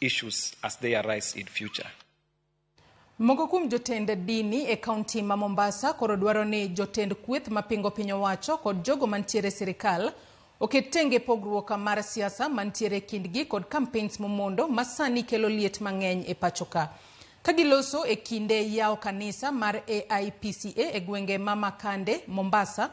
issues as they arise in future. Moko kuom jotend dini e kaunti ma Mombasa koro dwaro ni jotend kweth mapingo piny owacho kod jogo mantiere sirikal oket tenge pogruok mar siasa mantiere kindgi kod campaigns momondo masani kelo liet mang'eny e pachoka. Kagiloso e kinde yao kanisa mar AIPCA e gwenge ma Makande, Mombasa,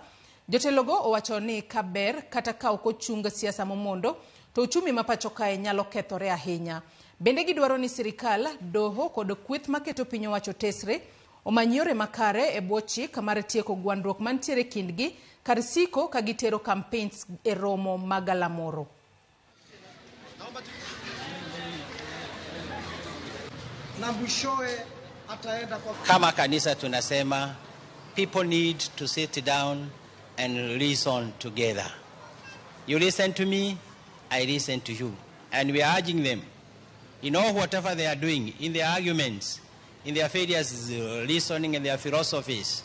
jotelogo owacho ni kaber kata ka ok ochung siasa momondo to uchumi ma pachoka e nyalo kethore ahinya. Bende gidwaro ni sirikal, doho kod kweth maketo piny owacho tesre omany yore makare e bwo chik mar tieko gwandruok mantiere kindgi kar siko ka gitero campaigns e romo magalamoro. Kama kanisa tunasema people need to sit down and listen together. You listen to me, I listen to you. And we are urging them, whatever they are doing in their arguments, in their failures, listening in their philosophies,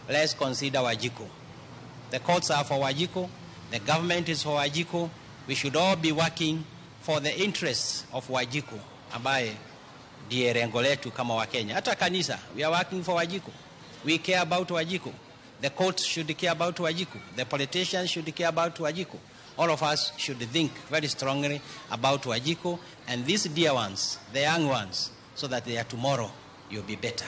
let's consider Wajiko. The courts are for Wajiko, the government is for Wajiko. We should all be working for the interests of Wajiko, ambaye ndiye lengo letu kama Wakenya. Hata kanisa, we are working for Wajiko. We care about Wajiko. The courts should care about Wajiko. The politicians should care about Wajiko. All of us should think very strongly about Wajiko and these dear ones, the young ones, so that their tomorrow will be better.